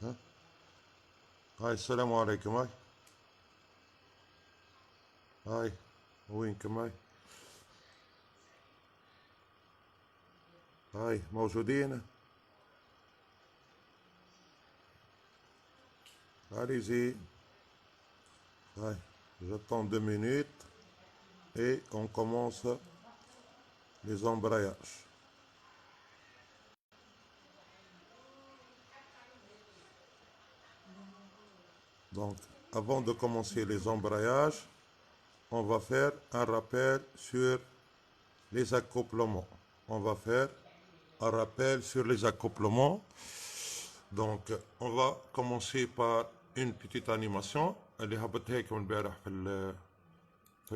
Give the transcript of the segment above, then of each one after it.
ها هاي السلام عليكم. هاي وينكم؟ هاي موجودين. Allez-y. Hâi, j'attends 2 minutes et on commence les embrayages. Donc, avant de commencer les embrayages, on va faire un rappel sur les accouplements. On va faire un rappel sur les accouplements. Donc, on va commencer par une petite animation. اللي هبطت هيك من امبارح في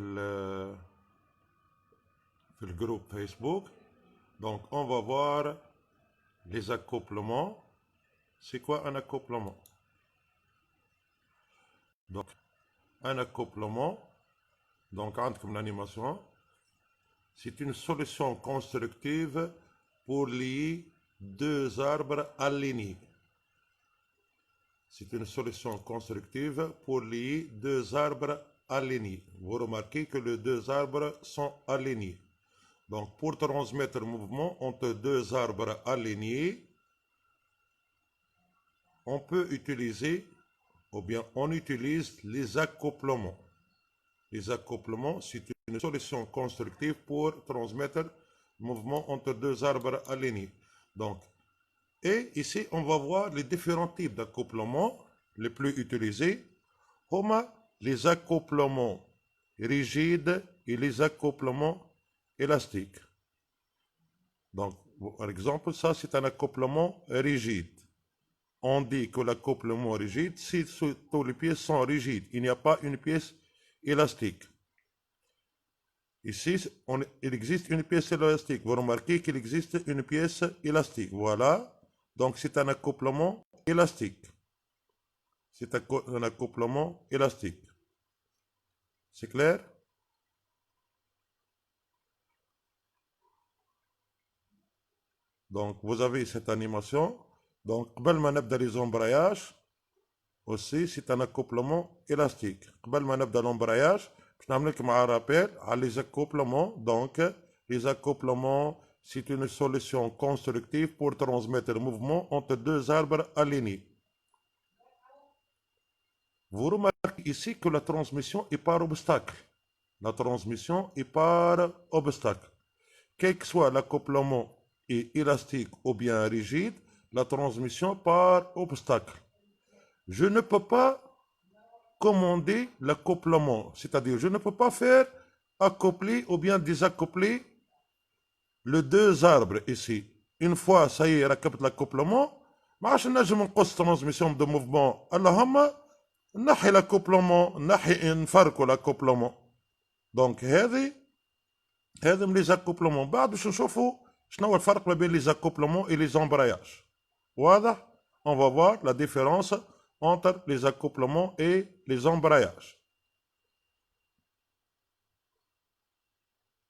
الجروب Facebook. Donc, on va voir les accouplements. C'est quoi un accouplement? Donc, un accouplement, donc عندكم l'animation, c'est une solution constructive pour lier deux arbres alignés. C'est une solution constructive pour lier deux arbres alignés. Vous remarquez que les deux arbres sont alignés. Donc, pour transmettre le mouvement entre deux arbres alignés, on peut utiliser, ou bien on utilise les accouplements. Les accouplements, c'est une solution constructive pour transmettre le mouvement entre deux arbres alignés. Donc, et ici, on va voir les différents types d'accouplements les plus utilisés. Comme les accouplements rigides et les accouplements élastiques. Donc, par exemple, ça, c'est un accouplement rigide. On dit que l'accouplement rigide, si toutes les pièces sont rigides, il n'y a pas une pièce élastique. Ici, il existe une pièce élastique. Vous remarquez qu'il existe une pièce élastique. Voilà. Donc, c'est un accouplement élastique. C'est un accouplement élastique. C'est clair? Donc, vous avez cette animation. Donc, قبل ما نبدأ les embrayages, aussi, c'est un accouplement élastique. قبل ما نبدأ l'embrayage, باش نعمل لكم un rappel على les accouplements. Donc, les accouplements, c'est une solution constructive pour transmettre le mouvement entre deux arbres alignés. Vous remarquez ici que la transmission est par obstacle. La transmission est par obstacle. Quel que soit l'accouplement est élastique ou bien rigide, la transmission par obstacle. Je ne peux pas commander l'accouplement, c'est-à-dire je ne peux pas faire accoupler ou bien désaccoupler les deux arbres ici. Une fois ça y est ركبت l'accouplement, ما عادش نجم نقص transmission de mouvement. اللهم نحي l'accouplement، نفركوا l'accouplement. Donc هذه من les accouplements. بعد باش نشوفوا شنو هو الفرق ما بين les accouplements et les embrayages. واضح؟ On va voir la différence entre les accouplements et les embrayages.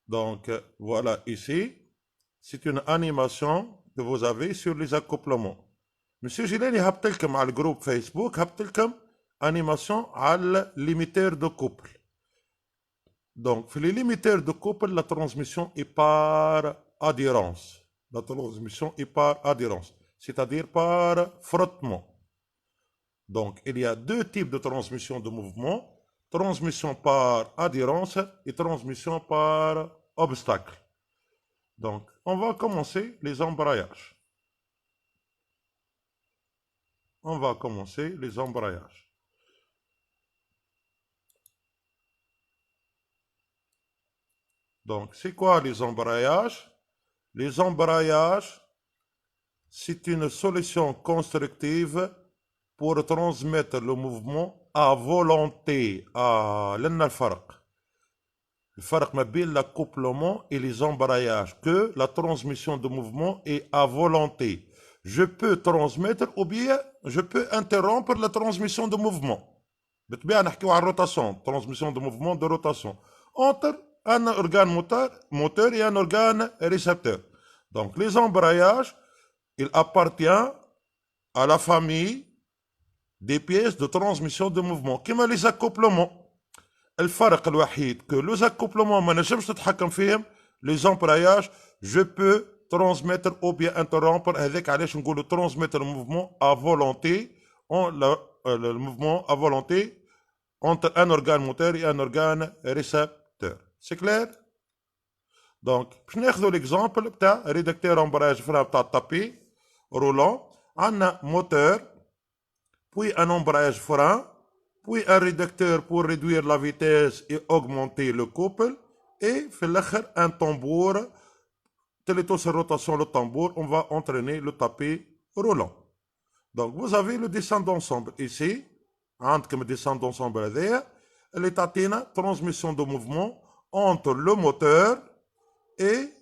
Donc voilà ici, c'est une animation que vous avez sur les accouplements. Monsieur Gilani هبط لكم على الجروب فيسبوك، هبط لكم animation على limiteur de couple. Donc, pour les limiteurs de couple, la transmission est par adhérence. La transmission est par adhérence, c'est-à-dire par frottement. Donc, il y a deux types de transmission de mouvement, transmission par adhérence et transmission par obstacle. Donc, on va commencer les embrayages. On va commencer les embrayages. Donc, c'est quoi les embrayages? Les embrayages, c'est une solution constructive pour transmettre le mouvement à volonté. لنا الفرق ما بين l'accouplement et les embrayages, que la transmission de mouvement est à volonté. Je peux transmettre ou bien je peux interrompre la transmission de mouvement. بالطبيعة نحكيو على rotation, transmission de mouvement de rotation entre un organe moteur et un organe récepteur. Donc les embrayages, il appartient à la famille des pièces de transmission de mouvement كما les accouplements. الفرق الوحيد que les accouplements ما نجمش نتحكم فيهم les embrayages je peux transmettre ou bien interrompre هذاك علاش نقولوا transmettre le mouvement à volonté le mouvement à volonté entre un organe moteur et un organe récepteur. C'est clair? Donc, باش ناخذوا l'exemple بتاع réducteur embrayage frein بتاع التابي roulant. عندنا moteur puis un embrayage frein puis un réducteur pour réduire la vitesse et augmenter le couple et في الاخر un tambour télétos rotation le tambour on va entraîner le tapis roulant. Donc vous avez le dessin d'ensemble ici عندكم dessin d'ensemble هذايا اللي تعطينا transmission de mouvement entre le moteur et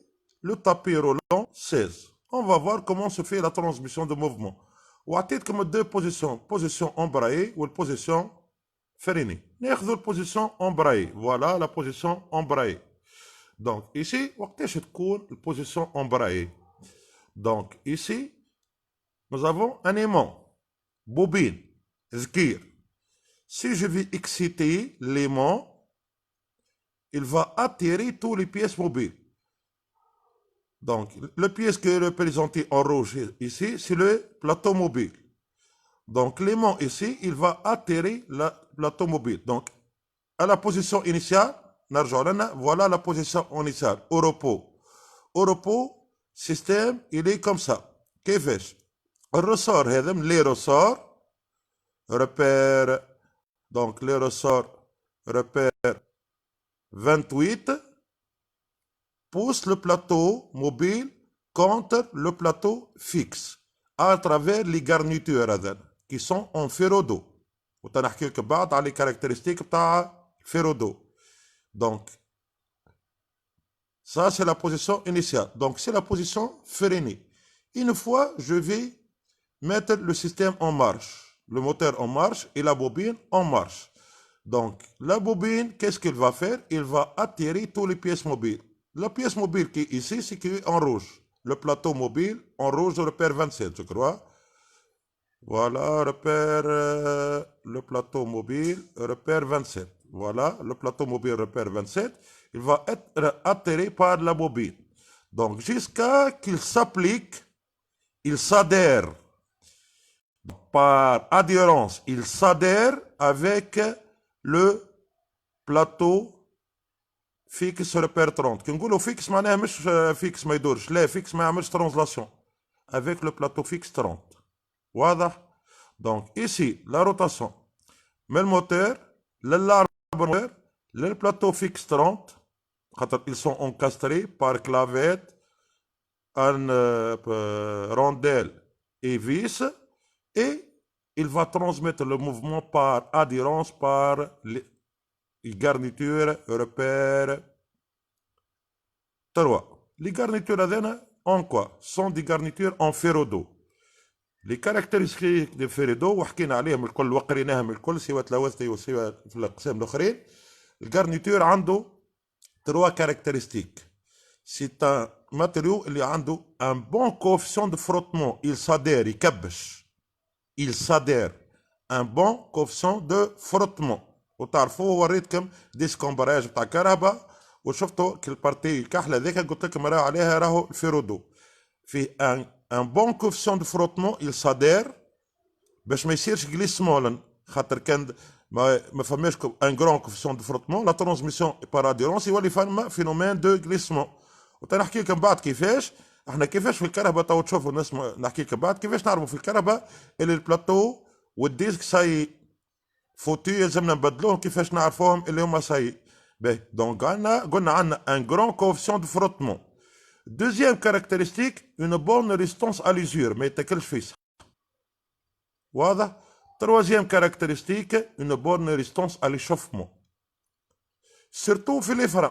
le tapis roulant 16. On va voir comment se fait la transmission de mouvement. وعطيتكم deux positions, position embrayée ou position freinée. ناخذوا position embrayée. Voilà la position embrayée. Donc ici وقتاش تكون position embrayée. Donc ici nous avons un aimant, bobine, ذكير. Si je vais exciter l'aimant, il va attirer toutes les pièces mobiles. Donc, la pièce qui est représentée en rouge ici, c'est le plateau mobile. Donc, l'aimant ici, il va attirer le plateau mobile. Donc, à la position initiale, voilà la position initiale, au repos. Au repos, système, il est comme ça. كيفاش؟ الرessort هذا les ressorts repère. Donc, les ressorts repère 28 pousse le plateau mobile contre le plateau fixe à travers les garnitures qui sont en ferro-dos. وتنحكي لكم بعد على les caractéristiques بتاع ferro-dos. Donc, ça c'est la position initiale. Donc, c'est la position freinée. Une fois, je vais mettre le système en marche, le moteur en marche et la bobine en marche. Donc, la bobine, qu'est-ce qu'il va faire? Il va attirer toutes les pièces mobiles. La pièce mobile qui est ici, c'est qui est en rouge. Le plateau mobile, en rouge, repère 27, je crois. Voilà, repère le plateau mobile, repère 27. Voilà, le plateau mobile repère 27. Il va être attiré par la bobine. Donc, jusqu'à qu'il s'applique, il s'adhère. Par adhérence, il s'adhère avec le plateau fixe repère 30. كي نقولوا fixe معناها مش fixe ما يدورش، لا fixe ما يعملش translation. Avec le plateau fixe 30. واضح؟ Donc ici la rotation من الموتور للاربر للبلاteau fixe 30 خاطر ils sont encastrés par clavette, rondelle et vis et il va transmettre le mouvement par adhérence par les garnitures repère 3. Les garnitures en quoi? Sont des garnitures en ferro-dos. Les caractéristiques de ferro-dos وحكينا عليهم الكل وقريناهم الكل سواء تلوثتي وسواء في الاقسام الاخرين. الجارنيتور عنده 3 caractéristiques. C'est un matériau اللي عنده un bon coefficient de frottement. Il s'adhère, يكبش. Il s'adhère. Un bon coefficient de frottement. وتعرفوه وريتكم ديسك امبراج بتاع كهرباء وشفتوا كل بارتي الكحله ذيك قلت لكم راه عليها راهو الفيرودو فيه ان بون كوفسيون دو فروتمون il s'adhère باش ما يصيرش غليسمون خاطر كان ما فماش ان غران كوفسيون دو فروتمون لا ترانسميسيون بار اديرونس يولي فما فينومين دو غليسمون وتنحكي لكم بعد كيفاش احنا كيفاش في الكهرباء تو تشوفوا الناس نحكي لكم بعد كيفاش نعرفوا في الكهرباء اللي البلاطو والديسك ساي فوتو يلزمنا نبدلوهم كيفاش نعرفوهم اللي هما ساي باهي. دونك قلنا عندنا ان غران كوفسيون دو فروتمون. دوزيام كاركتيرستيك اون بون ريستونس ا ليزور ما يتاكلش فيه واضح. تروازيام كاركتيرستيك اون بون ريستونس ا ليشوفمون سيرتو في لي فران.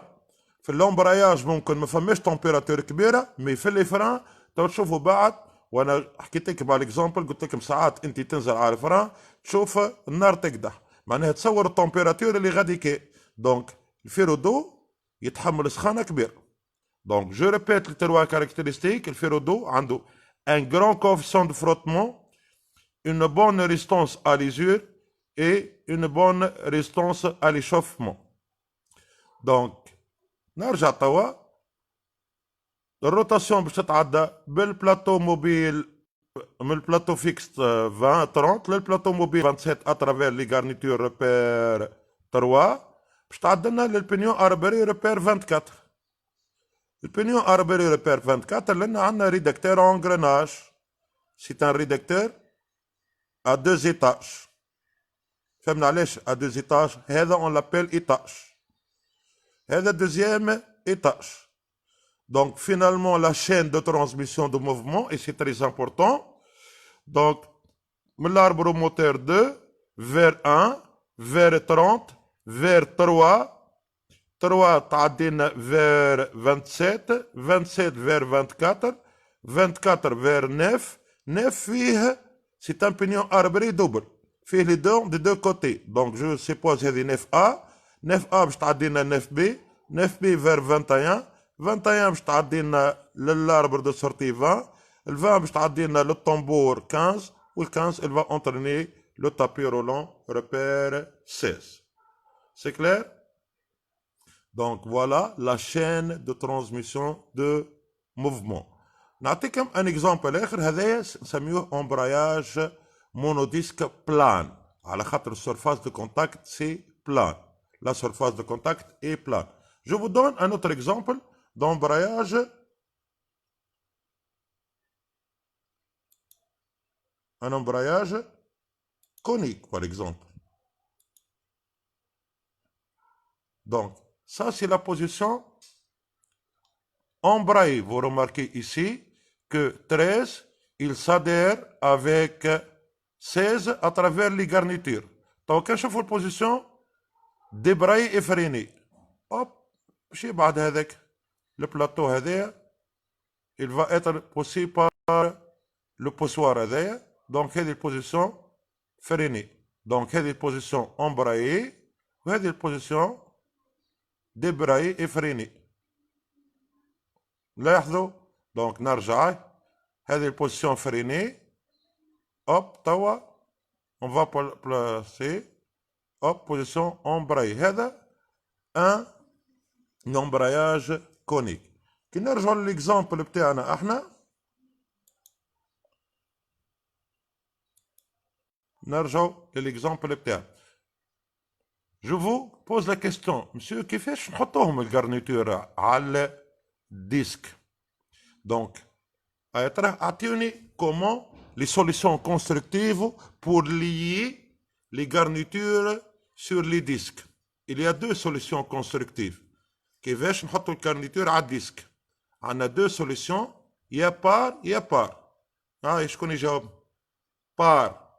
في اللومبراياج ممكن ما فماش تمبيراتور كبيره مي في لي فران تو تشوفوا بعد. وانا حكيت لكم على الاكزامبل قلت لكم ساعات انت تنزل على الفران تشوف النار تقدح معناها تصور التمبيراتور اللي غادي كي. دونك الفيرودو يتحمل سخانه كبيره. دونك جو ريبيت لي 3 كاركتيرستيك. الفيرودو عنده ان غران كوفيسيون دو فروتمون une bonne résistance à l'usure et une bonne résistance à l'échauffement. Donc, نرجع توا الروتاسيون باش تتعدى بالبلاطو موبيل من البلاطو فيكس 20 30 للبلاطو موبيل 27 اترافير لي غارنيتور ريبير 3 باش تعدلنا للبينيون اربري ريبير 24. البينيون اربري ريبير 24 لان عندنا ريدكتور انغريناج. سي ان ريدكتور ا دو ايتاج. فهمنا علاش ا دو ايتاج؟ هذا اون لابيل ايتاج. هذا دوزيام étage. Donc finalement la chaîne de transmission de mouvement, et c'est très important. Donc l'arbre moteur 2 vers 1 vers 30 vers 3 3 تعدينا vers 27 27 vers 24 24 vers 9 9 فيه c'est un pignon arbré double فيه les deux des deux côtés. Donc je suppose هذه 9A 9A باش تعدينا 9B 9B vers 21 21 باش تعدينا للاربر دو سورتي 20 ال 20 باش تعدينا للطنبور 15 وال 15 elle va entraîner le tapis roulant repère 16. C'est clair? Donc voilà la chaîne de transmission de mouvement. نعطيكم un exemple آخر هذايا نسميوه embrayage monodisque plane على خاطر السرفاس de contact c'est plane. La surface de contact est plane. Je vous donne un autre exemple d'embrayage conique par exemple. Donc ça c'est la position embrayée. Vous remarquez ici que 13 il s'adhère avec 16 à travers les garnitures. Donc نشوفوا البوزيشن débrayé et freiné. Hop, ماشي بعد هذاك le plateau هذايا il va être poussé par le poussoir هذايا. Donc هذه البوزيشن freinée. Donc هذه البوزيشن embrayée وهذه البوزيشن débrayé et freiné. لاحظوا. Donc نرجع هذه البوزيشن freinée. Hop توا on va placer hop position embrayée. هذا un embrayage conique. كي نرجعوا للإكزامبل بتاعنا احنا نرجعوا للإكزامبل بتاعنا. Je vous pose la question, monsieur, كيفاش نحطوهم الجارنيتور على الديسك؟ Donc اعطيوني comment les solutions constructives pour lier les garnitures sur les disques. Il y a deux solutions constructives. كيفاش نحطوا الجارنيتور على الديسك؟ عندنا deux solutions. يا بار يا بار. شكون يجاوب؟ بار.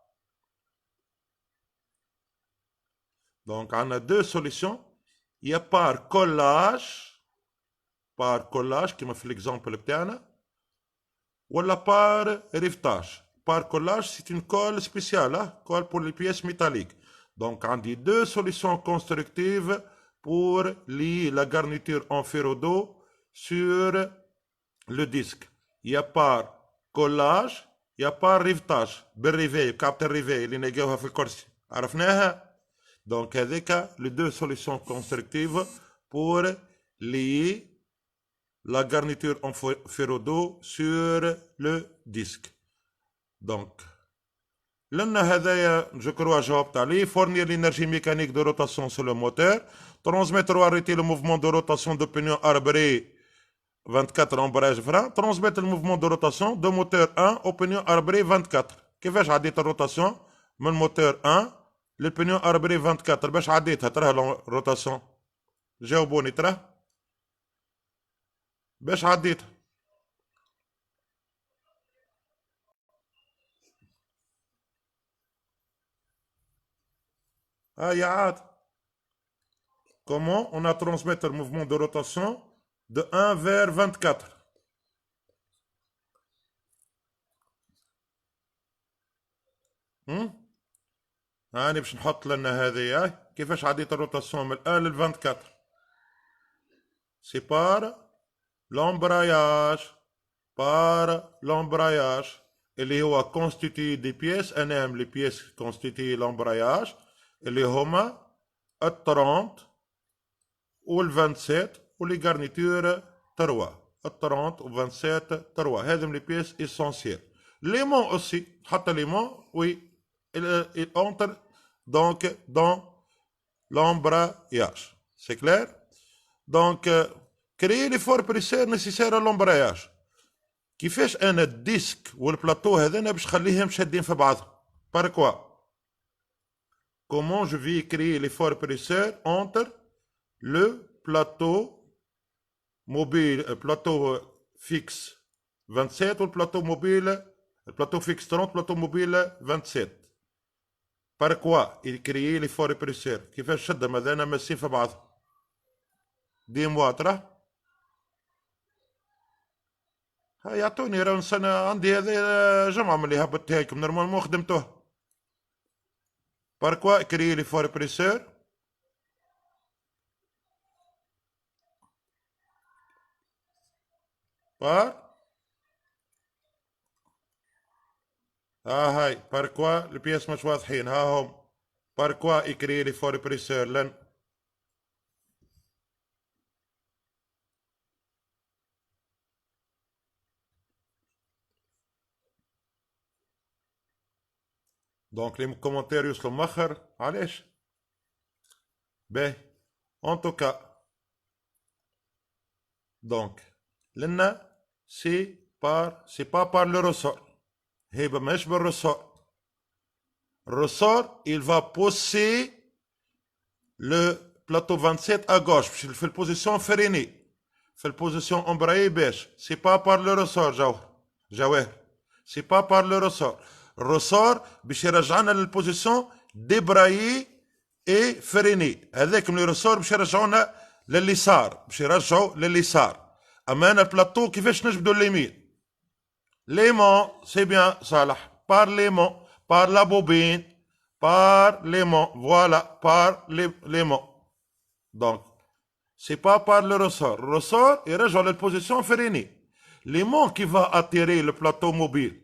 Donc عندنا deux solutions. يا بار كولاج كما في l'exemple بتاعنا ولا بار ريفتاج. Par collage, c'est une colle spéciale, colle pour les pièces métalliques. Donc, on dit deux solutions constructives pour lier la garniture en ferro-dos sur le disque. Il y a par collage, il y a par rivetage. بالريفي كابتن الريفي اللي نلقاوها في الكرسي عرفناها. Donc, هذيك les deux solutions constructives pour lier la garniture en ferro-dos sur le disque. Donc, لأن هذايا جو كروا جاوبت عليه. fournir l'énergie mécanique de rotation sur le moteur, transmettre ou arrêter le mouvement de rotation de pignon arbré 24 embrayage frein, transmettre le mouvement de rotation de moteur 1 au pignon arbré 24. كيفاش عديت الروتاسيون من موتور 1 للبينيون اربري 24؟ باش عديتها تراه الروتاسيون؟ جاوبوني تراه باش عديتها؟ يا عاد. Comment on a transmettre le mouvement de rotation de 1 vers 24؟ هاني باش نحط لنا هذه. كيفاش عديت الروتاسيون من 1 لل 24؟ سي بار l'embrayage. اللي هو constitué des pièces. أنا les pièces constitué l'embrayage اللي هما 30 وال 27 ولي garniture 3. 30 و 27 3 هذم les pièces essentielles. L'aimant aussi, حتى l'aimant, oui, il entre donc dans l'embrayage. C'est clair? Donc, créer les forts presseurs nécessaires à l'embrayage. كيفاش انا الديسك والبلاطو هذانا باش نخليهم شادين في بعضهم؟ par quoi? Comment je vais créer les forts presseurs entre le plateau mobile, plateau fixe 27 ou le plateau fixe 30, plateau mobile 27. par quoi il crée les forts presseurs؟ كيفاش شدهم هذانا ماسين في بعضهم؟ دي مواطرة يعطوني راهو سنة عندي هذا جمعة ملي هبطت هيكم نورمالمون خدمتوه. par quoi créer les forts presseurs؟ par هاي par quoi البياس مش واضحين ها هم. par quoi يكري لي فور بريسور لن دونك لي كومونتير يوصلوا مؤخر علاش؟ باهي ان توكا دونك لنا سي با بار لو ريسور. هيبه ماهيش بالريسور. الريسور il va pousser le plateau 27 à gauche في البوزيسيون فريني في البوزيسيون امبرايي باش سي با بار لو ريسور جواهر سي با بار لو ريسور. الريسور باش يرجعنا للبوزيسيون ديبرايي اي فريني. هذاك من الريسور باش يرجعونا لليسار باش يرجعوا لليسار. اما انا البلاطو كيفاش نجبدوا اليمين؟ l'aimant c'est bien صالح par l'aimant par la bobine par l'aimant voilà par l'aimant. donc c'est pas par le ressort. Le ressort il reste dans la position férinée. L'aimant qui va attirer le plateau mobile.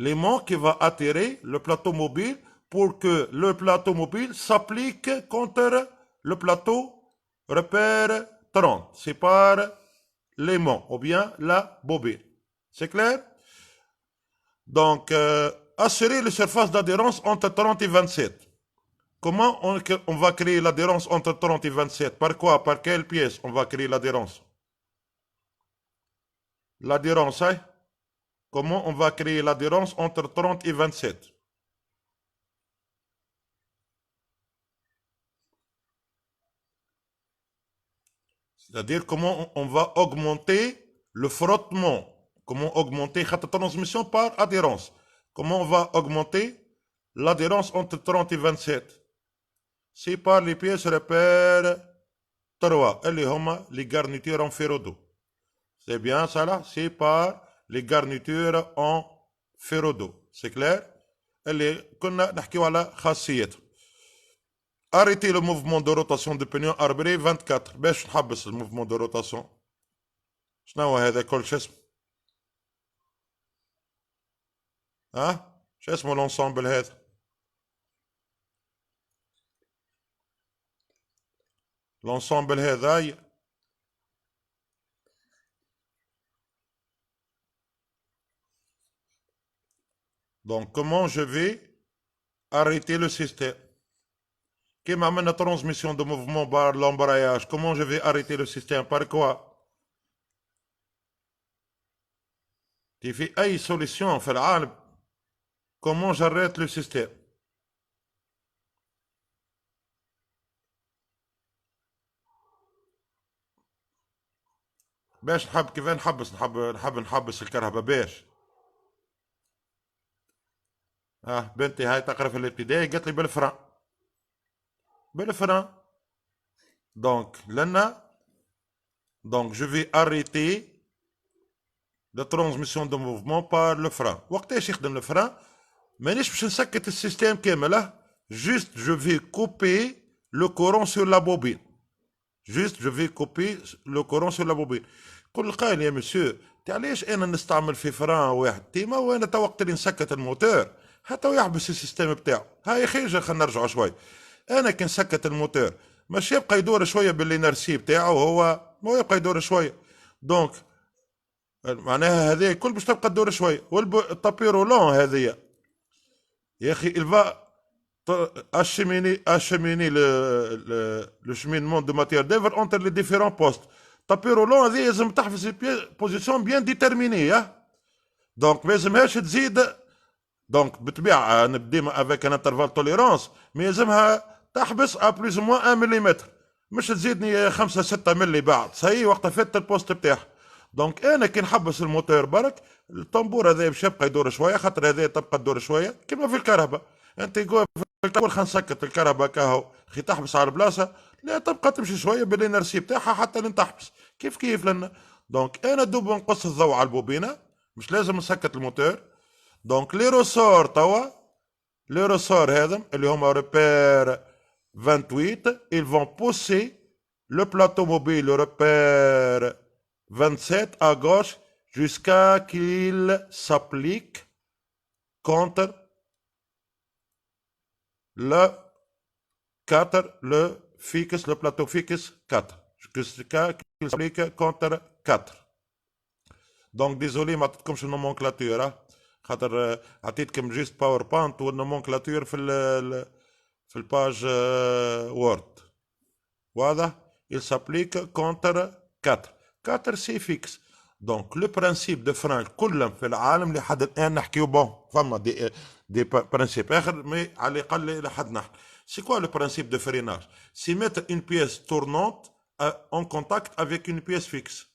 L'aimant qui va attirer le plateau mobile pour que le plateau mobile s'applique contre le plateau repère 30. C'est par l'aimant ou bien la bobine. C'est clair? Donc, assurer les surfaces d'adhérence entre 30 et 27. Comment on va créer l'adhérence entre 30 et 27? Par quoi? Par quelle pièce on va créer l'adhérence? L'adhérence, hein? Comment on va créer l'adhérence entre 30 et 27? C'est-à-dire comment on va augmenter le frottement. Comment augmenter la transmission par adhérence? Comment on va augmenter l'adhérence entre 30 et 27? C'est par les pièces repères 3, les garnitures en ferro-dos. C'est bien ça là? C'est par les garnitures en ferro-dos. C'est clair? Arrêtez le mouvement de rotation de pignon arbré 24. باش نحبس le mouvement de rotation. شنو هذا كل شو اسمه؟ شو اسمه l'ensemble هذا؟ l'ensemble هذا donc comment je vais arrêter le système? كيما عملنا transmission de mouvement par l'embrayage, comment je vais arrêter le système? Par quoi? في أي solution في العالم comment j'arrête le système? باش نحب كيف نحبس الكهرباء باش بنتي هاي تقرا في الابتدائي قالت لي بالفران donc لنا donc je vais arrêter la transmission de mouvement par le frein. وقتاش يخدم الفران؟ مانيش باش نسكت السيستم كامل juste je vais couper le courant sur la bobine. Juste je vais couper le courant sur la bobine. كل القائل يا مسيو تي علاش انا نستعمل في فران واحد تيما وانا تو وقت اللي نسكت الموتور حتى يحبس السيستم بتاعه. هاي خيجه، خلينا نرجعوا شوي. انا كي نسكت الموتور مش يبقى يدور شويه بالانرسي بتاعه، هو يبقى يدور شويه. دونك معناها هذه كل باش تبقى تدور شويه. والطابي رولون هذه يا اخي الفا acheminer le cheminement de matière d'œuvre entre les différents postes. Tapis roulant هذه لازم تحفظ بوزيسيون بيان ديترميني. دونك ما لازمهاش تزيد. دونك بالطبيعه نبدا افيك ان انترفال توليرونس، مي لازمها تحبس ا بلوز موان 1 ملم، مش تزيدني 5 6 ملي بعد صحيح وقتها فات البوست بتاعها. دونك انا كي نحبس الموتور برك الطنبور هذا باش يبقى يدور شويه، خاطر هذا تبقى تدور شويه كيما في الكهرباء. انت يقول في الكهرباء خلينا نسكت الكهرباء كاهو خي تحبس على البلاصه، لا تبقى تمشي شويه بالانرسي بتاعها حتى لين تحبس كيف كيف لنا. دونك انا دوب نقص الضوء على البوبينه، مش لازم نسكت الموتور. دونك لي روسور توا لي روسور هذم اللي هما ريبير 28 ils vont pousser le plateau mobile le repère 27 à gauche jusqu'à qu'il s'applique contre le 4, le fixe, le plateau fixe 4. Jusqu'à qu'il s'applique contre 4. Donc désolé ما عطيتكمش النومنكلاتور، خاطر عطيتكم جيست باوربوينت والنومنكلاتور في الباج وورد. واضح؟ il s'applique contre 4. 4 c'est fixe. Donc le principe de frein كلهم في العالم لحد الان نحكيو بون فما دي برانسيب اخر مي على الاقل لحد نحن. C'est quoi le principe de freinage? C'est mettre une pièce tournante en contact avec une pièce fixe.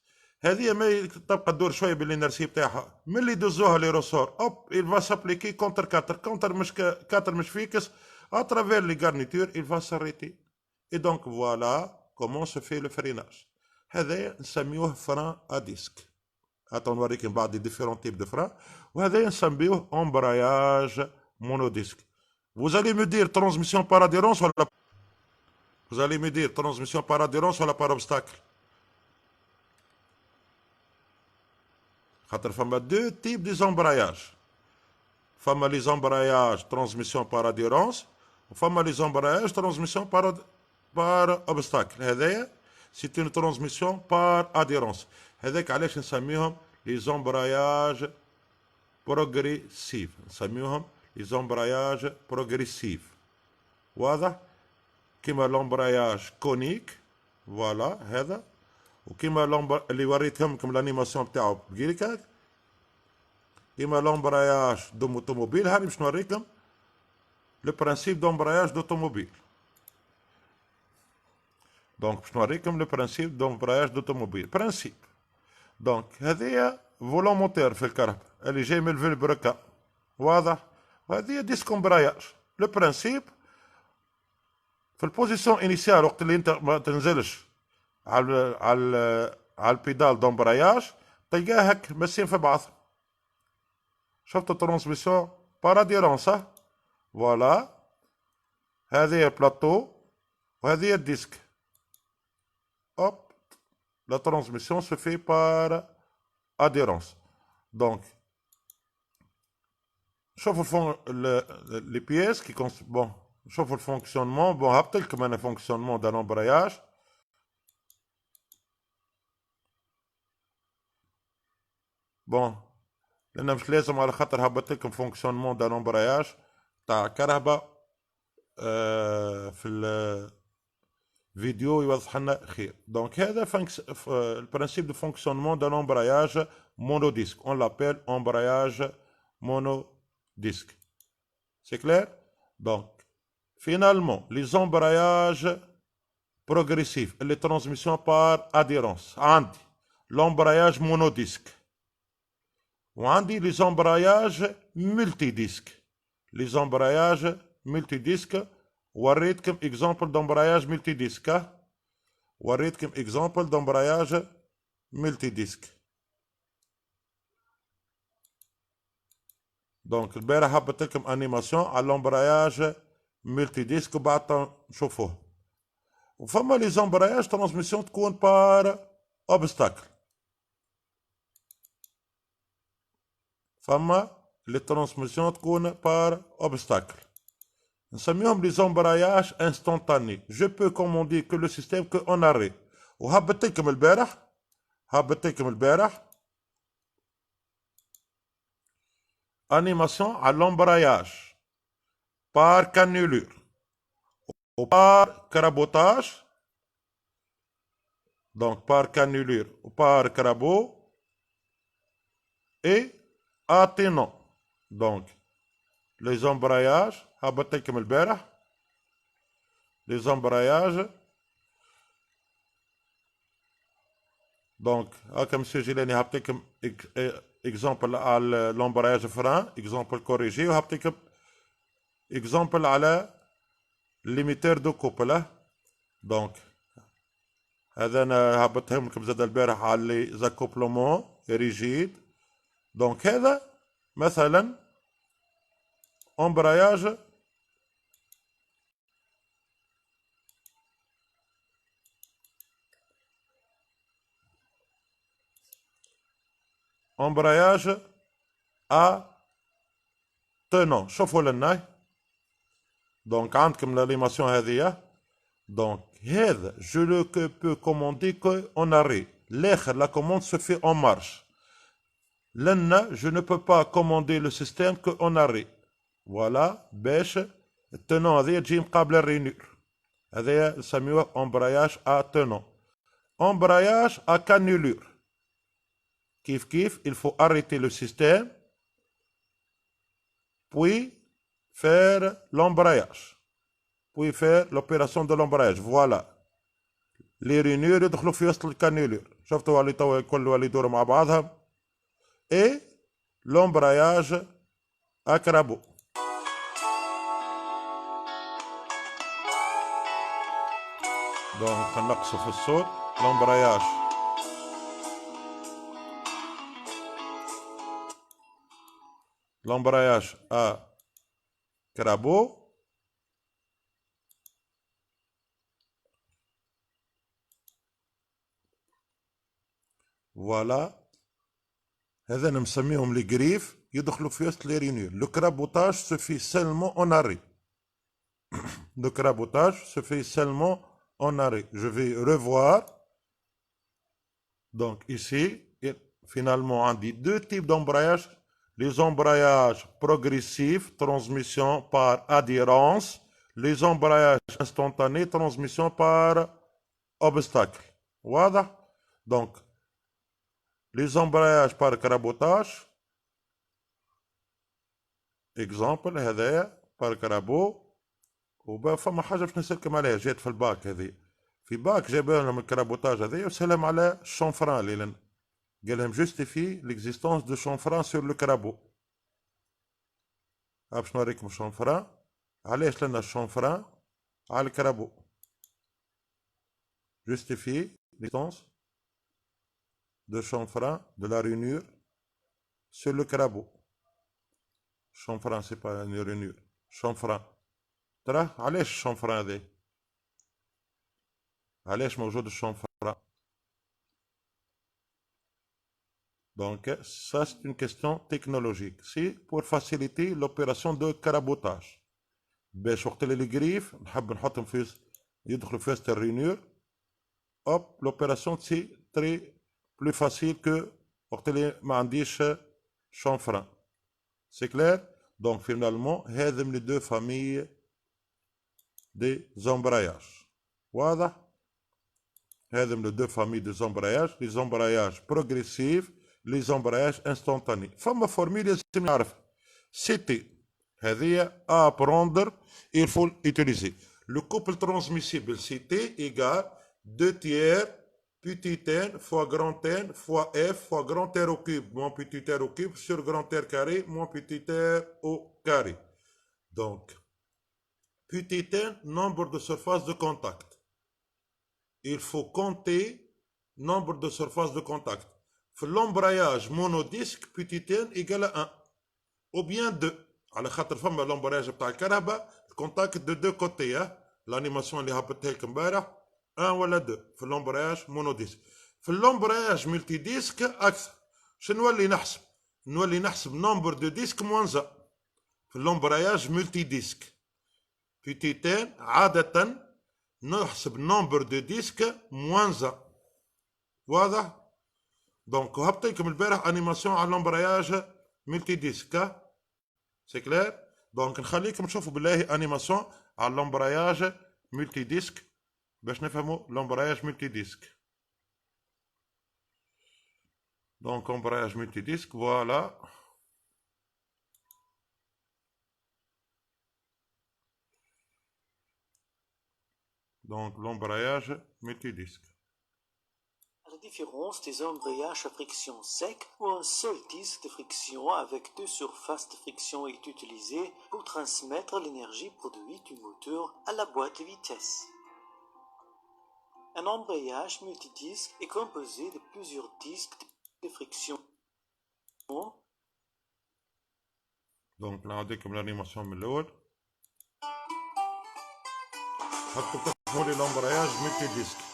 هذه ما تبقى تدور شويه بالانرسي بتاعها، ملي يدزوها لي روسور اوب il va s'appliquer contre 4. contre مش 4 مش فيكس à travers les garnitures il va s'arrêter. Et donc voilà comment se fait le freinage. هذا نسميوه فران ا ديسك. هاتوا نوريكم بعض دي ديفيرون تيب دو فران. وهذا نسميوه امبراياج مونوديسك. Vous allez me dire transmission par adhérence ou la... Vous allez me dire transmission par adhérence ou par obstacle. خاطر فما deux types des embrayages. فما les embrayages transmission par adhérence وفما les embrayages transmission par obstacle. هذايا c'est une transmission par adhérence. هذاك علاش نسميهم les embrayages progressifs. نسميهم les embrayages progressifs. واضح؟ كيما l'embrayage conique فوالا هذا، وكيما اللي وريتكم الانيماسيون بتاعو بقيلك كيما l'embrayage d'automobile. هاني باش نوريكم le principe d'embrayage d'automobile. دونك باش نوريكم لو برانسيب دومبراياج دوتوموبيل. برانسيب دونك هذه فولون موتور في الكهرباء اللي جاي من الفيلبروكا. واضح؟ وهذه ديسك امبراياج. لو برانسيب في البوزيسيون انيسيال وقت اللي انت ما تنزلش على البيدال دومبراياج تلقاه هك ماسين في بعض. شفت الترانسميسيون باراديرون صح؟ فوالا هذه البلاطو وهذه الديسك. Hop, la transmission se fait par adhérence. Donc, chauffe les pièces qui bon, chauffe le fonctionnement. Bon, rappelle comme un fonctionnement d'un embrayage. Bon, لأن مش لازم على خاطر هبط لكم fonctionnement d'un embrayage تاع كهرباء في فيديو يوضح لنا خير. دونك هذا البرانسيب دو فونكسيونمون دان امبراياج مونوديسك. اون لابيل امبراياج مونوديسك. سي كلير؟ دونك فينالمون لي زومبراياج بروغريسيف اللي ترانسميسيون بار اديرونس. عندي لومبراياج مونوديسك وعندي لي زومبراياج ملتي ديسك. لي زومبراياج ملتي ديسك وريتكم اكزامبل d'embrayage ملتي ديسك. وريتكم اكزامبل d'embrayage ملتي ديسك. دونك البارح هبط لكم انيماسيون على l'embrayage ملتي ديسك وبعد نشوفوه. وفما لي زومبراياج ترانسميسيون تكون بار اوبستاكل. فما les transmissions تكون par obstacle. نسميهم les embrayages instantanés. Je peux commander que le système que en arrêt. وهبطيكم البارح animation à l'embrayage par cannelure ou par crabotage. Donc par cannelure ou par crabot et atténant. Donc les embrayages هبطيكم البارح les embrayages. Donc هاكا مسيو جيلاني هبطيكم اكزامبل على l'embrayage frein, اكزامبل كوريجي، وهبطيكم اكزامبل على ليميتير دو كوبل. دونك هذا انا هبطهم لكم زاد البارح على لي زاكوبلومون ريجيد. دونك هذا مثلا امبراياج ا تونون. شوفوا لنا دونك عندكم l'animation هذه. دونك هذا je le peux commander que en arrêt. الاخر la commande se fait en marche. لنا je ne peux pas commander le système que en arrêt. فوالا باش التونون هذه تجي مقابل الرينور. هذايا نسميوه امبراياج ا تونون. امبراياج ا كانولور كيف il faut arrêter le système puis faire l'embrayage puis faire l'opération de l'embrayage. Voilà les rainures يدخلوا في وسط الكانولور. شفتوا اللي توا الكل اللي يدوروا مع بعضهم. et l'embrayage à crabot. donc نقصوا في الصوت. l'embrayage à crabot. فوالا هذا نسميهم لي غريف يدخلوا في وسط لي رينيور. لو كرابوتاج se fait seulement en arrêt. Le crabotage se fait seulement en arrêt. Je vais revoir. Donc ici, finalement, on dit deux types d'embrayage. Les embrayages progressifs, transmission par adhérence. Les embrayages instantanés, transmission par obstacle. Voilà. Donc, les embrayages par crabotage. Exemple, هذايا par crabot. فما حاجه باش نسالكم عليها جات في الباك. هذه في باك جابوا لهم الكرابوتاج هذايا وسلم على الشونفران اللي قال لهم جوستيفي ليكزيستونس دو شونفران سور لو كرابو. باش نوريكم الشونفران علاش لنا الشونفران على الكرابو. جوستيفي ليكزيستونس دو شونفران دو لا رينور سور لو كرابو. شونفران سي با اون رينور. شونفران ترى علاش الشونفران هذا؟ علاش موجود الشونفران؟ Donc, ça c'est une question technologique. C'est pour faciliter l'opération de carabotage. باش وقت اللي الجريف نحب نحطهم في يدخلوا في وسط الرينور. hop l'opération c'est très plus facile que وقت اللي ما عنديش شونفران. C'est clair? Donc finalement هذا من les deux familles des embrayages. واضح؟ هذا من les deux familles des embrayages. Les embrayages progressifs, les embrayages instantanés. فما فورميل لازم نعرفها. C'était هذه à apprendre, il faut l'utiliser. Le couple transmissible c'était égal 2 tiers petit n fois grand n fois f fois grand R au cube moins petit r au cube sur grand R carré moins petit r au carré. Donc, petit n, nombre de surfaces de contact. Il faut compter nombre de surfaces de contact. L'embrayage monodisque, petit n égale à 1. Ou bien 2. على خاطر فما l'embrayage بتاع الكهرباء contact de deux côtés. L'animation اللي هبطتها لكم امبارح 1 ولا 2 في l'embrayage monodisque. في l'embrayage multidisque أكثر. شنو اللي نحسب؟ نولي نحسب نومبر دو ديسك موان زا في اللومبراياج ملتي ديسك. في تيتان عادة نحسب نومبر دو ديسك موان زا. واضح؟ دونك هبط لكم البارح انيماسيون على اللومبراياج ملتي ديسك. سي كلير؟ دونك نخليكم تشوفوا بالله انيماسيون على اللومبراياج ملتي ديسك باش نفهموا لومبراياج ملتي ديسك. دونك امبراياج ملتي ديسك فوالا. دونك l'embrayage multidisque. La différence des embrayages à friction sec où un seul disque de friction avec deux surfaces de friction est utilisé pour transmettre l'énergie produite du moteur à la boîte de vitesse. Un embrayage multidisque est composé de plusieurs disques de friction. دونك نعطيكم l'animation من الأول. حطوا تفهموا لي l'embrayage multidisque.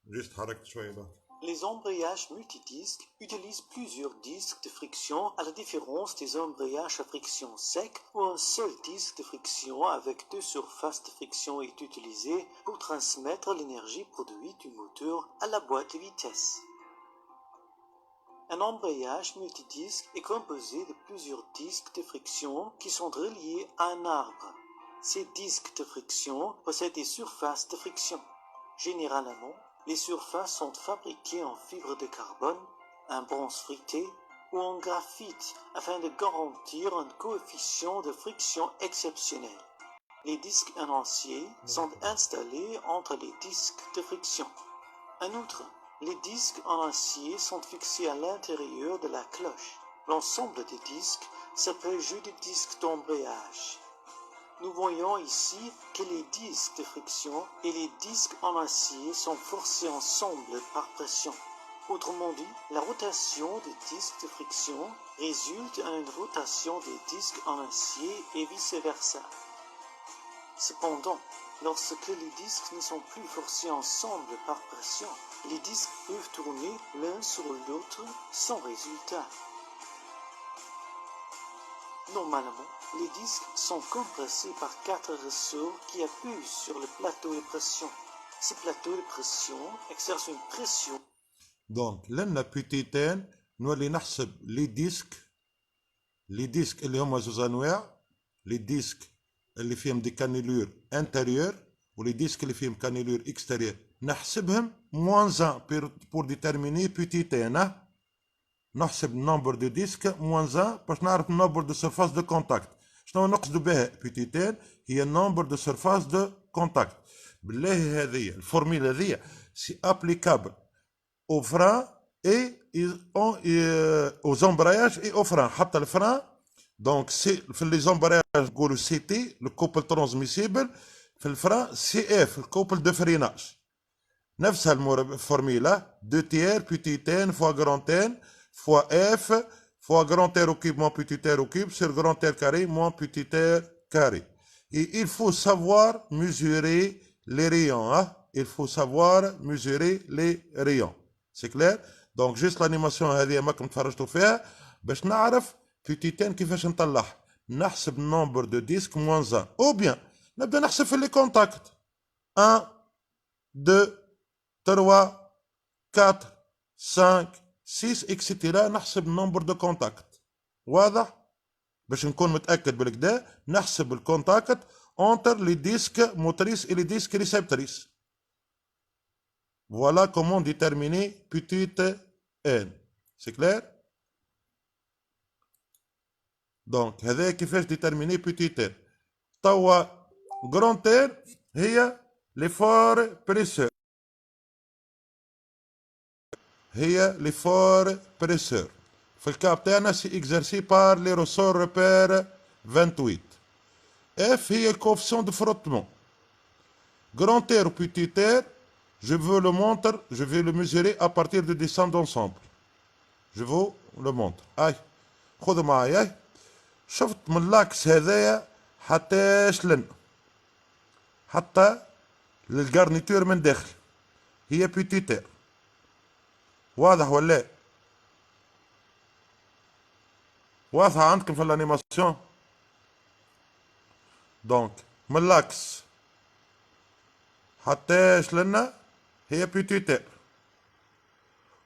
Juste حركت شوية بقى. Les embrayages multidisques utilisent plusieurs disques de friction à la différence des embrayages à friction sec où un seul disque de friction avec deux surfaces de friction est utilisé pour transmettre l'énergie produite du moteur à la boîte de vitesse. Un embrayage multidisque est composé de plusieurs disques de friction qui sont reliés à un arbre. Ces disques de friction possèdent des surfaces de friction. Généralement, les surfaces sont fabriquées en fibre de carbone, en bronze frité ou en graphite afin de garantir un coefficient de friction exceptionnel. Les disques en acier sont installés entre les disques de friction. En outre, les disques en acier sont fixés à l'intérieur de la cloche. L'ensemble des disques s'appelle jeu de disques d'embrayage. Nous voyons ici que les disques de friction et les disques en acier sont forcés ensemble par pression. Autrement dit, la rotation des disques de friction résulte à une rotation des disques en acier et vice-versa. Cependant, lorsque les disques ne sont plus forcés ensemble par pression, les disques peuvent tourner l'un sur l'autre sans résultat. Normalement, les disques sont compressés par 4 ressorts qui appuient sur le plateau de pression. Ce plateau de pression exerce une pression. دونك لنا بوتيتين نولي نحسب لي ديسك اللي هما زوز انواع. لي ديسك اللي فيهم دي كانيلور انتيريور ولي ديسك اللي فيهم كانيلور اكستيريور نحسبهم موان زان بور ديتيرميني بوتيتين. نحسب النمبر دو ديسك موان زان باش نعرف النمبر دو سيرفاس دو كونتاكت. شنو نقصدوا بها بوتيتين؟ هي النمبر دو سيرفاس دو كونتاكت. بالله هذه الفورميل هذه سي ابليكابل au frein et aux embrayages et au frein. حتى الفران دونك سي في لي زومبراياج نقولوا سي تي لو كوبل ترانسميسيبل، في الفران سي اف الكوبل دو فريناج. نفس الفورميلا 2 تير بوتيتين فوا غرانتين فوا اف فوا غرانتير au cube moins petit terre au cube sur grand terre carré moins petit terre carré. Et il faut savoir mesurer les rayons. Il faut savoir mesurer les rayons. C'est clair? Donc juste l'animation هذه ماكم تفرجتوا فيها باش نعرف بوتيتين كيفاش نطلعها. نحسب النمبر دو ديسك موان زان او بيان نبدا نحسب في لي كونتاكت 1 2 3 4 5 6 اكسيتيرا. نحسب النمبر دو كونتاكت. واضح؟ باش نكون متاكد بالكدا نحسب الكونتاكت entre les disques motrices et les disques réceptrices. Voilà comment déterminer petite n. C'est clair? Donc هذا كيفاش déterminer petite n. توا grand n هي l'effort presseur. هي l'effort presseur. في الكاب تاعنا سي exercé par les ressorts repères 28. F est le coefficient de frottement. Grand R ou petit r, je vais le mesurer à partir de descente d'ensemble. Je vous le montre. أي خذوا معايا. أي شفت من اللاكس هذايا حتى شلن حتى للجارنيتور من داخل هي بيتي تير. واضح ولا؟ واضحة عندكم في الانيماسيون؟ دونك من الاكس حتىش لنا هي بيتيتير،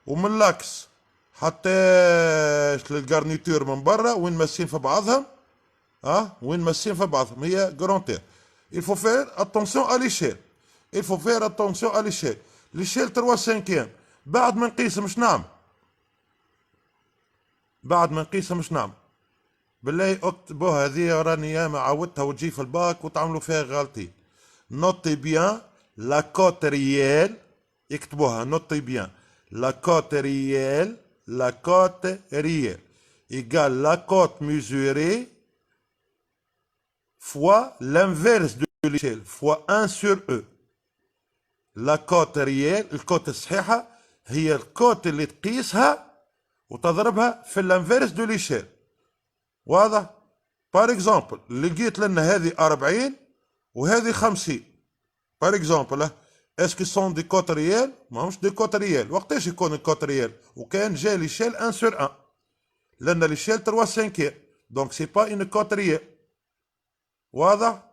ومن الاكس حتىش للغارنيتور من برا وين ماسين في بعضهم، وين ماسين في بعضهم هي غرانتير. il faut faire attention à l'échelle، il faut faire attention à l'échelle. l'échelle 3/5 بعد ما نقيس مش نعمل، بعد ما نقيس مش نعمل. بالله اكتبوها هذه، راني ياما عاودتها وتجي في الباك وتعملوا فيها غلطين. نوتي بيان لا كوت ريال، اكتبوها نوتي بيان لا كوت ريال، لا كوت ريال égale la cote mesurée fois l'inverse de l'échelle fois 1 sur E. لا كوت ريال، الكوت الصحيحة هي الكوت اللي تقيسها وتضربها في الانفيرس دو ليشيل. واضح؟ بار اكزومبل لقيت لنا هذه 40 وهذه 50. بار اكزومبل اسكو سون دي كوت ريال؟ ماهمش دي كوت ريال. وقتاش يكون الكوت ريال؟ وكان جا ليشيل 1 sur 1 لان ليشيل 3/5 دونك سي با اون كوت ريال. واضح؟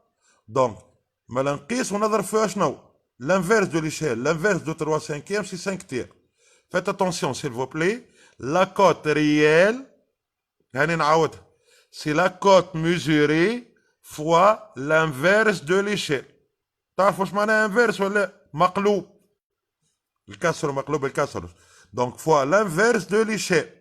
دونك ما نقيس ونضرب فيها شنو؟ l'inverse de l'échelle, l'inverse de 3/5 c'est 5 tiers. Faites attention s'il vous plaît. La cote réelle, c'est la cote mesurée fois l'inverse de l'échelle. تعرفوا واش معناها inverse ولا مقلوب؟ الكسر مقلوب الكسر. Donc fois l'inverse de l'échelle.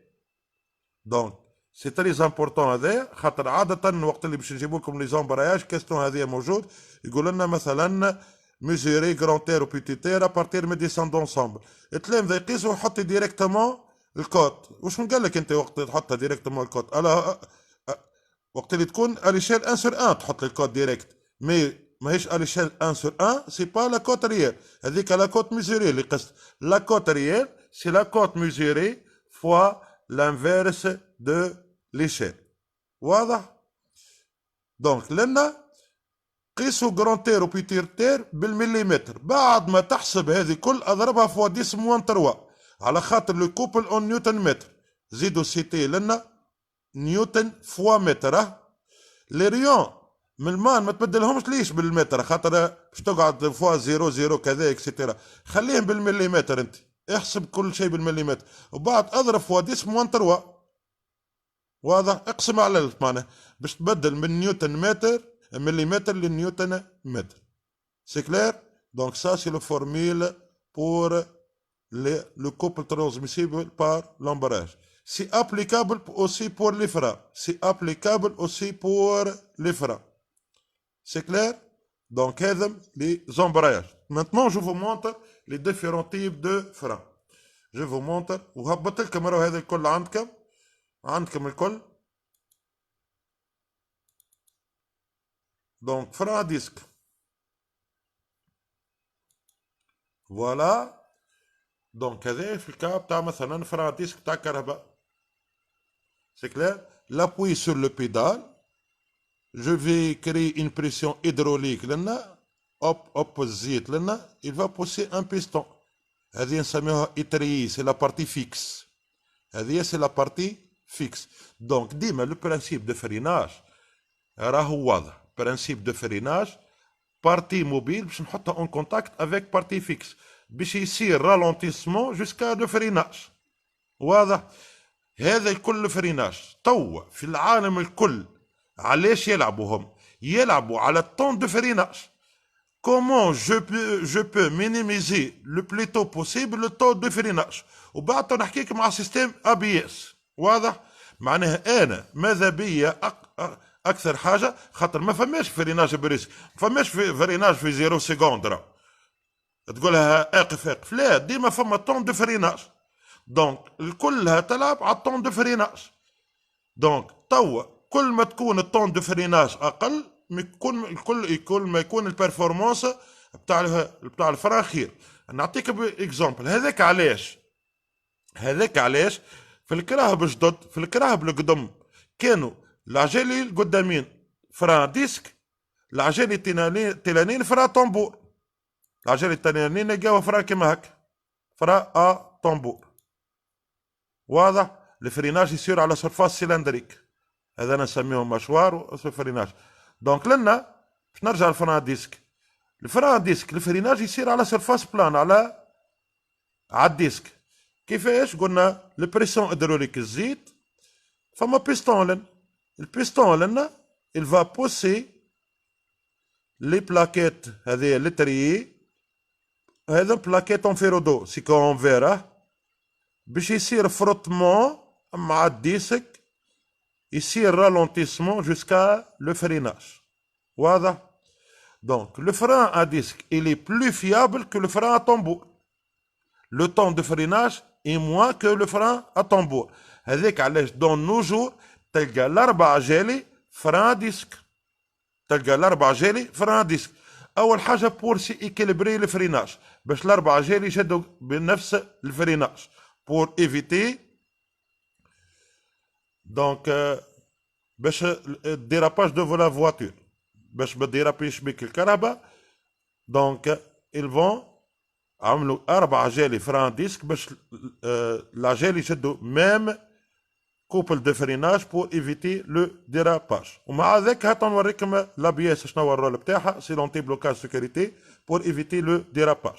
Donc c'est très important هذا، خاطر عادة وقت اللي باش نجيبوا لكم لي زومبراياج كاستيون هذه موجود، يقول لنا مثلا mesurer grand terre ou petit terre à partir de descend d'ensemble. التلامذة يقيسوا ويحط ديريكتومون الكوت. واش قال لك انت وقت تحطها ديريكتومون الكوت؟ وقت اللي تكون اليشيل 1 sur 1 تحط الكوت ديريكت، مي ماهيش اليشيل 1 sur 1 سي با لا كوت ريال، هذيك لا كوت ميزوري اللي قست. لا كوت ريال سي لا كوت ميزوري فوا لانفيرس دو ليشيل. واضح؟ دونك لنا قيسوا جرانتير وبيتيرتير بالمليمتر. بعد ما تحسب هذه كل اضربها فوا 10 موان 3 على خاطر لو كوبل اون نيوتن متر. زيدوا سيتي لنا نيوتن فوا متر. لي ريون من المان ما تبدلهمش ليش بالمتر، خاطر باش تقعد فوا 0 كذا اكسيتيرا. خليهم بالمليمتر، انت احسب كل شيء بالمليمتر وبعد اضرب فوا 10 موان 3. واضح؟ اقسم على الف معناها باش تبدل من نيوتن متر millimètre le newton mètre. C'est clair? Donc ça c'est la formule pour le couple transmissible par l'embrayage. C'est applicable aussi pour les freins. C'est applicable aussi pour les freins. C'est clair? Donc les embrayages. Maintenant je vous montre les différents types de freins. Je vous montre. وهبط لكم راهو هذا الكل عندكم الكل. Donc, frein à disque. Voilà. Donc, هذا في الكاب تاع مثلا frein à disque تاع كهرباء. C'est clair? L'appui sur le pédale. Je vais créer une pression hydraulique لنا. hop الزيت لنا. Il va pousser un piston. هذه نسميوها étrier. C'est la partie fixe. هذه c'est la partie fixe. Donc, ديما le principe de freinage راهو واضح. Principe de freinage, partie mobile باش نحطها en contact avec partie fixe باش يصير ralentissement jusqu'à le freinage. واضح؟ هذا الكل فريناج. توا في العالم الكل علاش يلعبوا يلعبوا على الطون دو فريناج. Comment je peux minimiser le plus tôt possible le taux de freinage. وبعد نحكيك مع سيستم ABS. واضح؟ معناها انا ماذا بيا اكثر حاجه، خاطر ما فماش فريناج بريسك، ما فماش فريناج في 0 سكوند تقولها اقف لا، ديما فما طون دو فريناج. دونك كلها تلعب على الطون دو فريناج. دونك توا كل ما تكون الطون دو فريناج اقل كل ما يكون البرفورمانس بتاع الفران خير. نعطيك اكزامبل. هذاك علاش في الكراهب الجدد، في الكراهب القدم كانوا العجالي القدامين فران ديسك، العجالي التلانين فران طنبور. العجالي التلانين لقاوها فران كيما هكا، فران طنبور. واضح؟ الفريناج يصير على سرفاس سيلندريك. هذا نسميه مشوار وفريناج. دونك لنا باش نرجع للفران ديسك. الفران ديسك الفريناج يصير على سيرفاس بلان، على الديسك. كيفاش؟ قلنا البريسيون هيدروليك تزيد، فما بيستون لنا. البيستون لنا il va pousser les plaquettes هذه لتريي، هذا بلاكيت اون فيرودو سي كون فيرا، باش يصير فروتمون مع الديسك، يصير رالونتيسمون جوسكا لو فريناج. واضح؟ Donc le frein à disque il est plus fiable que le frein à tambour. Le temps de freinage est moins que le frein à tambour. هذاك علاش دون نو جور تلقى الاربع جالي فران ديسك. تلقى الاربع جالي فران ديسك. اول حاجه بور سي ايكيلبري الفريناج، باش الاربع جالي يشدوا بنفس الفريناج بور ايفيتي دونك باش الديراباج دو لا فواتور، باش ما ديرابيش بك الكهرباء. دونك ils vont عملوا اربع جالي فران ديسك باش لا جالي يشدوا ميم كوبل دو فريناج بور ايفيتي لو ديراباج. ومع ذاك هات نوريكم لابياس شنو هو الرول بتاعها، سي لونتي بلوكاج سيكوريتي بور ايفيتي لو ديراباج.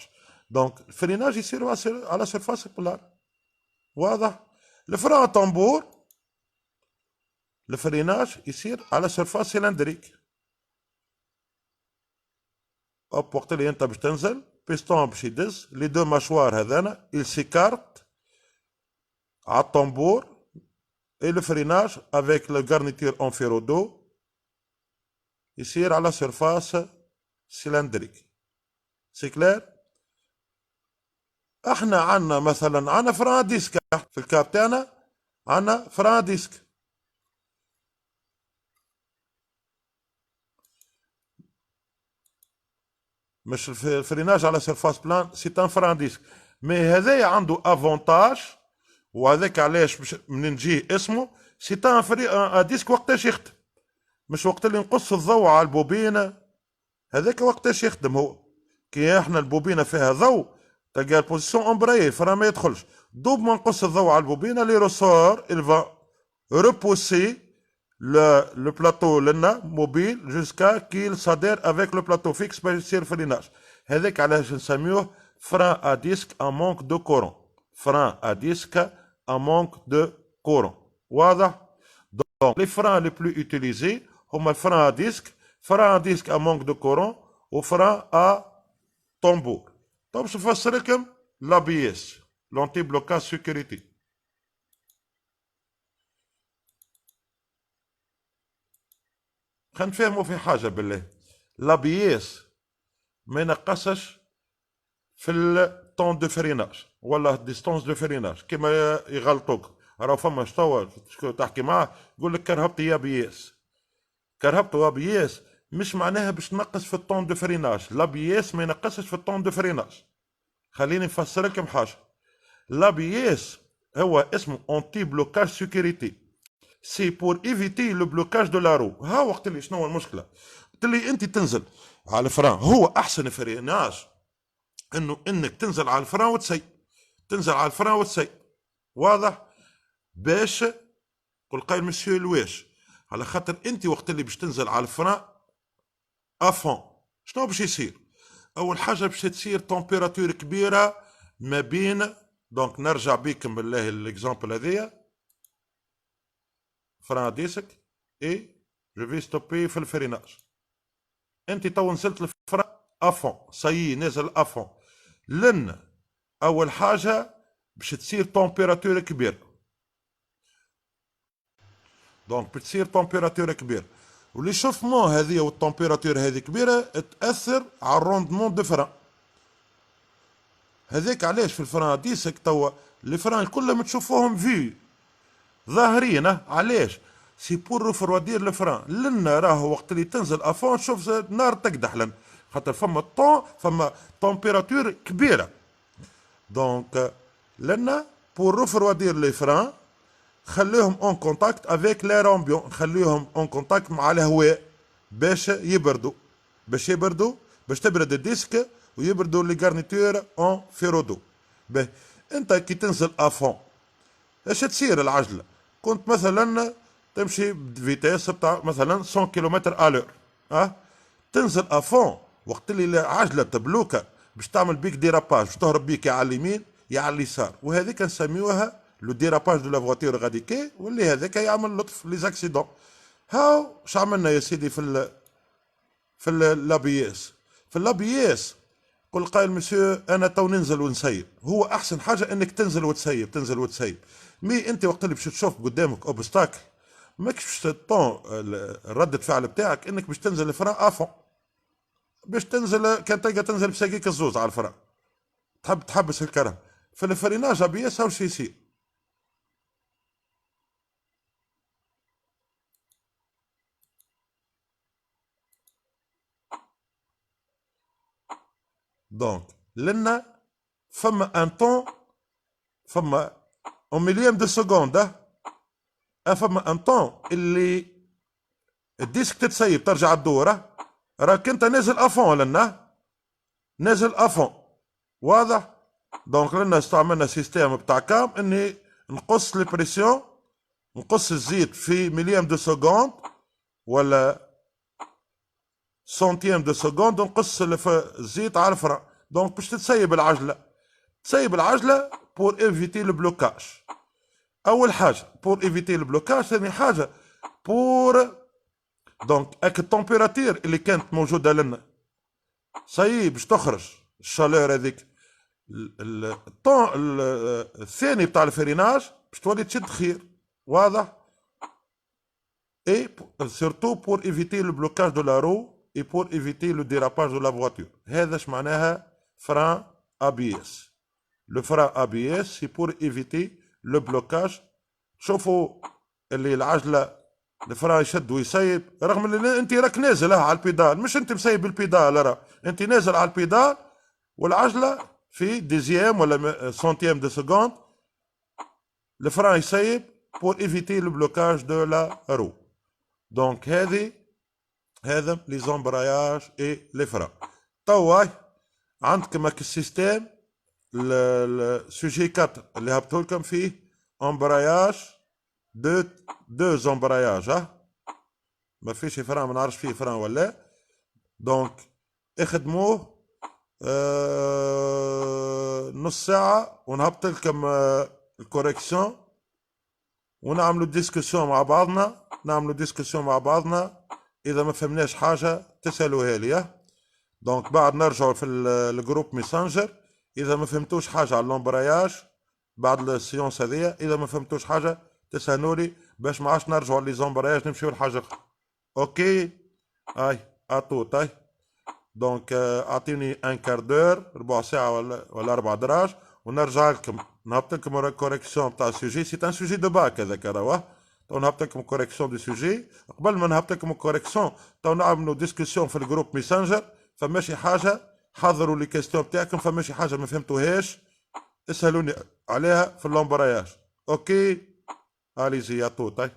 دونك الفريناج يصير على سيرفاس بلان. واضح؟ الفران طنبور الفريناج يصير على سيرفاس سيلندريك. اوب وقت اللي انت باش تنزل بيستون باش يدز لي دو مشوار هذانا il s'écarte على الطنبور et le freinage avec le garniture en ferro d'eau يصير على سيرفاس سيلندريك. سي كلير؟ احنا عندنا مثلا عندنا فران ديسك في الكاب تاعنا، عندنا فران ديسك. مش الفريناج على سيرفاس بلان، سي ان فران ديسك. مي هذايا عنده افونتاج، وهذاك علاش من نجيه اسمه سي ان ديسك وقتاش يخدم، مش وقت اللي نقص الضوء على البوبينه. هذاك وقتاش يخدم هو. كي احنا البوبينه فيها ضوء تلقى البوزيسيون امبراي الفران ما يدخلش، دوب ما نقص الضوء على البوبينه لي روسور il va repousser le plateau لنا موبيل جوسكا كيل صادير افيك لو بلاطو فيكس باش يصير فريناج. هذاك علاش نسميوه فران ا ديسك ان مونك دو كورون. فران ا ديسك ان مونك دو كورون. واضح؟ دونك لي فران لي بلو اوتيليزي هما الفران ا ديسك، فران ا ديسك ان مونك دو كورون، وفران ا طنبور. طب باش نفسر لكم لابيس لونتي بلوكاج سيكوريتي. خلينا نفهموا في حاجة بالله. لابيس ما ينقصش في الطون دو فريناج ولا ديستونس دو فريناج كيما يغلطوك. راهو فما شتوا تحكي معاه يقول لك كرهبتي يا بياس، كرهبته يا بياس مش معناها باش تنقص في الطون دو فريناج. لابيس ما ينقصش في الطون دو فريناج. خليني نفسر لكم حاجة. لابيس هو اسمه اونتي بلوكاج سيكوريتي، سي بور ايفيتي لو بلوكاج دو لا رو. ها وقت اللي شنو المشكله؟ وقت اللي انت تنزل على الفران، هو احسن فريناج انك تنزل على الفران وتسي، تنزل على الفران وتسي. واضح؟ باش قل قايل مسيو لواش، على خاطر انت وقت اللي باش تنزل على الفران افون شنو باش يصير؟ اول حاجه باش تصير تمبيراتور كبيره ما بين، دونك نرجع بيكم بالله الاكزامبل هذيا فران ديسك اي جو في ستوبي في الفريناج. انت تو نزلت الفران افون سايي نازل افون، لن اول حاجه باش تصير تمبيراتور كبير. دونك بتصير تمبيراتور كبير، ولي شوفمون هذه والتمبيراتور هذه كبيره تاثر على الروندمون دو فران. هذاك علاش في الفران ديسك توا لي فران كلهم تشوفوهم في ظاهرين. علاش؟ سي بور رفروادير لو فران. لنا راهو وقت اللي تنزل افون تشوف النار تقدح لنا، خاطر فما طون فما تمبيراتور كبيره. دونك لنا بور رفروادير لي فران خليهم اون كونتاكت افيك لير امبيون، نخليهم اون كونتاكت مع الهواء باش يبردوا، باش يبردوا باش تبرد الديسك ويبردوا لي غارنيتور اون فيرودو. باهي انت كي تنزل افون اش تصير العجله؟ كنت مثلا تمشي بفيتاس بتاع مثلا 100 كيلومتر الور، تنزل افون وقت اللي العجله تبلوكا باش تعمل بيك ديراباج، باش تهرب بيك يا على اليمين يا على اليسار، وهذيك نسميوها لو ديراباج دو لا فواتور غاديكي، واللي هذاك يعمل لطف لي زاكسيدون. هاو اش عملنا يا سيدي في اللابياس. في اللابياس قل قائل مسيو انا تو ننزل ونسيب، هو احسن حاجه انك تنزل وتسيب، تنزل وتسيب. مي انت وقت اللي باش تشوف قدامك اوبستاكل ماكش باش تطون ردة فعل بتاعك انك باش تنزل الفران افون، باش تنزل كان تلقى تنزل بساقيك الزوز على الفران، تحب تحبس الكره. في الفريناج ابياس هاو شي يصير. دونك لنا فما ان طون، فما اون مليام دو سكوند، فما ان طون اللي الديسك تتسيب ترجع الدورة، راك انت نازل افون لنا، نازل افون واضح. دونك لنا استعملنا سيستيم بتاع كام اني نقص البريسيون، نقص الزيت في مليام دو سكوند ولا سنتيام دو سكوند، نقص الزيت على الفرن. دونك باش تتسيب العجله، تسيب العجله بور ايفيتي البلوكاج. اول حاجه بور ايفيتي البلوكاج، ثاني حاجه بور دونك اك التمبيراتير اللي كانت موجوده لنا صاي باش تخرج الشالور هذيك الطون الثاني بتاع الفريناج باش تولي تشد خير واضح. اي سورتو بور ايفيتي لو بلوكاج دو لا رو اي بور ايفيتي لو ديراباج دو لا فواتور. هذا اش معناها فران ابيس. لو فران ابيس سي بور ايفيتي لو بلوكاج. شوفوا اللي العجله الفران يشد ويسيب رغم اللي انت راك نازل على البيدال، مش انت مسيب البيدال، راه انت نازل على البيدال والعجله في ديزيام ولا سنتيام دو سكوند الفران يسيب بور ايفيتي لو بلوكاج دو لا رو. دونك هذا لي زومبراياج اي لي فران. توا عندكم هاك السيستيم السوجي 4 اللي هبطوا لكم فيه امبراياج دو زومبراياج، ما فيش فران، ما نعرفش فيه فران ولا. دونك اخدموه نص ساعة ونهبط لكم الكوريكسيون ونعملوا ديسكسيون مع بعضنا، اذا ما فهمناش حاجة تسألوها لي. دونك بعد نرجعوا في الجروب ميسنجر، اذا ما فهمتوش حاجة على لومبراياج بعد السيونس هذيا، اذا ما فهمتوش حاجة تسألوني باش ما عادش نرجعوا لي زومبراياج نمشيو لحاجة اخرى. اوكي اي اتوت اي. دونك اعطيني ان كاردور ربع ساعه ولا 4 دراج ونرجع لكم نهبط لكم الكوريكسيون تاع السوجي. سي ان سوجي دو باك هذاك راهو. تو نهبط لكم الكوريكسيون دو سوجي. قبل ما نهبط لكم الكوريكسيون تو نعملوا ديسكسيون في الجروب ميسنجر. فماشي حاجه حضروا لي كيستيون تاعكم، فماشي حاجه ما فهمتوهاش اسالوني عليها في اللومبراياج. اوكي اليزي يا توت.